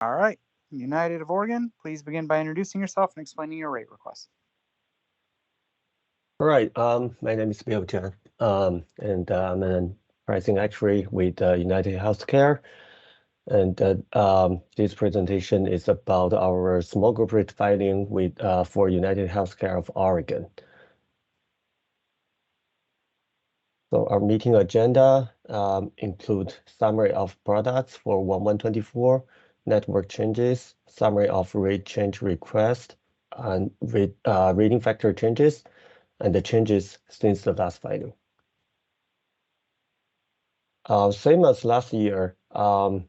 All right. United of Oregon, please begin by introducing yourself and explaining your rate request. All right. My name is Bill Chen, and I'm a pricing actuary with UnitedHealthcare. And this presentation is about our small group rate filing with for UnitedHealthcare of Oregon. So our meeting agenda include summary of products for 1124, network changes, summary of rate change request, and rating factor changes, and the changes since the last filing. Same as last year, the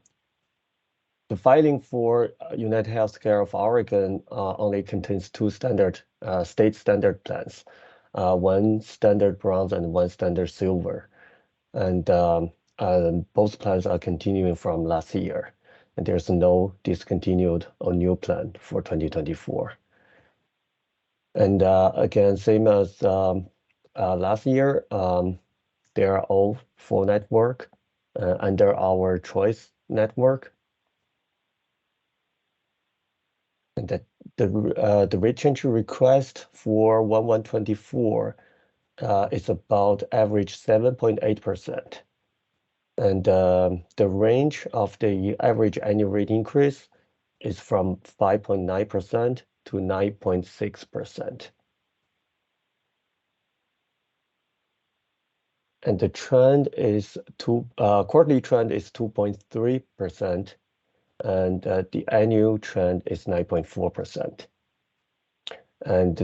filing for UnitedHealthcare of Oregon only contains two standard state standard plans, one standard bronze and one standard silver. And both plans are continuing from last year. And there's no discontinued or new plan for 2024. And again, same as last year, they are all full network under our choice network. And that the rate change request for 1124 is about average 7.8%. And the range of the average annual rate increase is from 5.9% to 9.6%. And the trend is quarterly trend is 2.3%, and the annual trend is 9.4%. And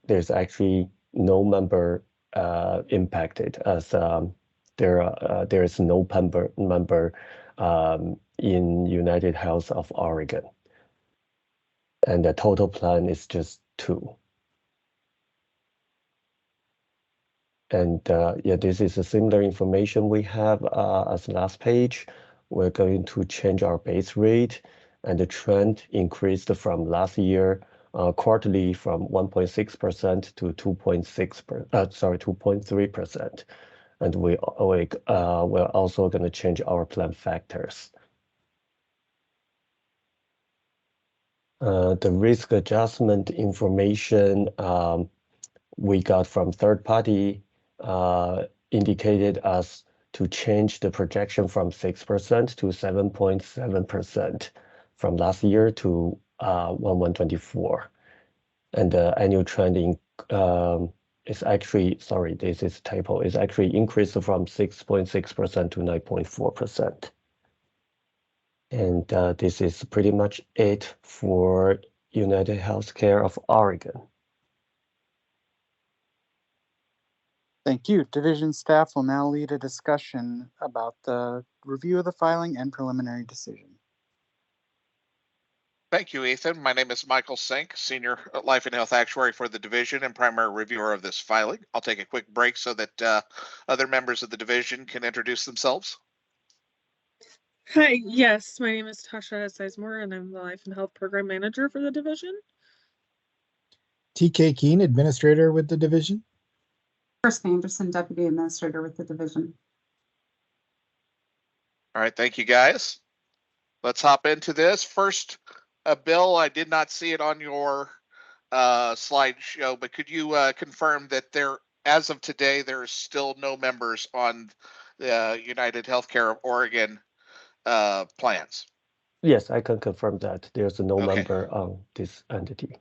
there's actually no member impacted, as there is no member in United Health of Oregon, and the total plan is just 2. And yeah, this is a similar information we have as last page. We're going to change our base rate, and the trend increased from last year quarterly from 1.6% to 2.3%. And we're also going to change our plan factors. The risk adjustment information we got from third party indicated us to change the projection from 6% to 7.7% from last year to 1124. And the annual trending is actually, sorry, this is typo, is actually increased from 6.6% to 9.4%. And this is pretty much it for UnitedHealthcare of Oregon. Thank you. Division staff will now lead a discussion about the review of the filing and preliminary decision. Thank you, Ethan. My name is Michael Sink, Senior Life and Health Actuary for the division and primary reviewer of this filing. I'll take a quick break so that other members of the division can introduce themselves. Hi, yes, my name is Tasha Sizemore, and I'm the Life and Health Program Manager for the division. TK Keene, Administrator with the division. Kristen Anderson, Deputy Administrator with the division. All right, thank you, guys. Let's hop into this. First, Bill, I did not see it on your slideshow, but could you confirm that there, as of today, there are still no members on the UnitedHealthcare of Oregon plans? Yes, I can confirm that there's no Okay. member on this entity.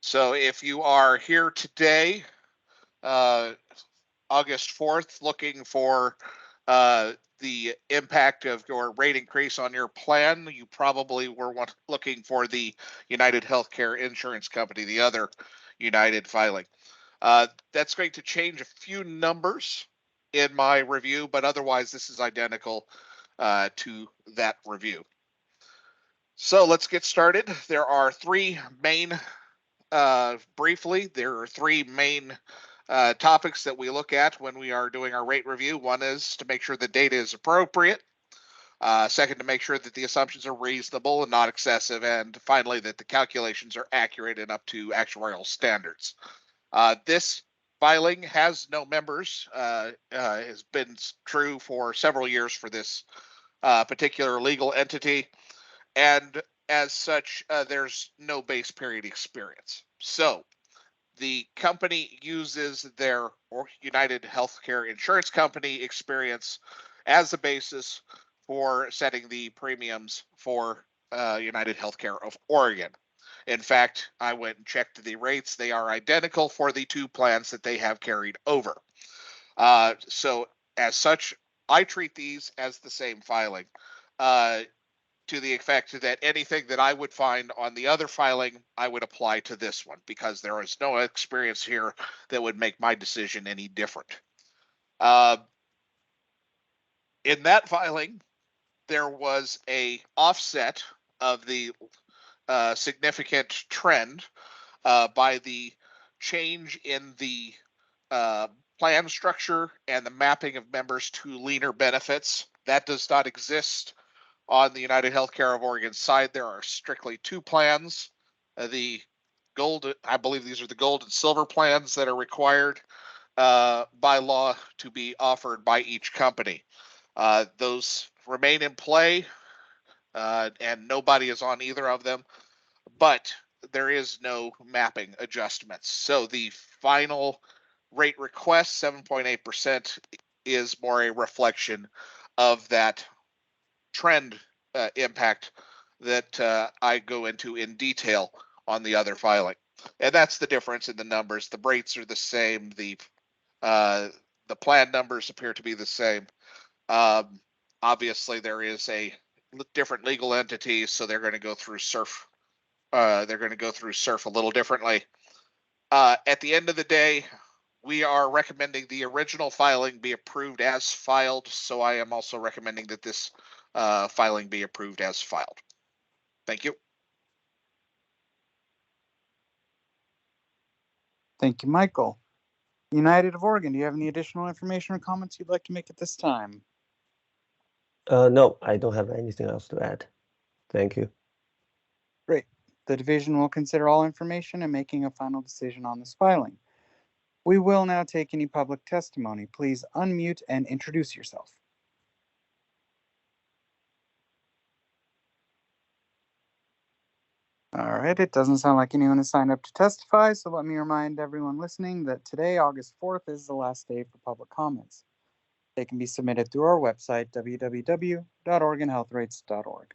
So if you are here today, August 4th, looking for the impact of your rate increase on your plan, you probably were looking for the United Healthcare Insurance Company, the other United filing. That's going to change a few numbers in my review, but otherwise this is identical to that review. So let's get started. There are three main, briefly, there are three main topics that we look at when we are doing our rate review. One is to make sure the data is appropriate. Second, to make sure that the assumptions are reasonable and not excessive. And finally, that the calculations are accurate and up to actuarial standards. This filing has no members, has been true for several years for this particular legal entity. and as such, there's no base period experience. So the company uses their United Healthcare Insurance Company experience as a basis for setting the premiums for United Healthcare of Oregon. In fact, I went and checked the rates. They are identical for the two plans that they have carried over. So as such, I treat these as the same filing. To the effect that anything that I would find on the other filing, I would apply to this one because there is no experience here that would make my decision any different. In that filing, there was a offset of the significant trend by the change in the plan structure and the mapping of members to leaner benefits. That does not exist on the United Healthcare of Oregon side. There are strictly two plans. The gold, I believe these are the gold and silver plans that are required by law to be offered by each company. Those remain in play, and nobody is on either of them, but there is no mapping adjustments. So the final rate request, 7.8%, is more a reflection of that trend impact that I go into in detail on the other filing. And that's the difference in the numbers. The rates are the same. The plan numbers appear to be the same. Obviously, there is a different legal entity, so they're going to go through SURF. They're going to go through SURF a little differently. At the end of the day, we are recommending the original filing be approved as filed, so I am also recommending that this filing be approved as filed. Thank you. Thank you, Michael. United of Oregon, do you have any additional information or comments you'd like to make at this time? No, I don't have anything else to add. Thank you. Great. The division will consider all information and making a final decision on this filing. We will now take any public testimony. Please unmute and introduce yourself. All right, it doesn't sound like anyone has signed up to testify, so let me remind everyone listening that today, August 4th, is the last day for public comments. They can be submitted through our website, www.oregonhealthrates.org.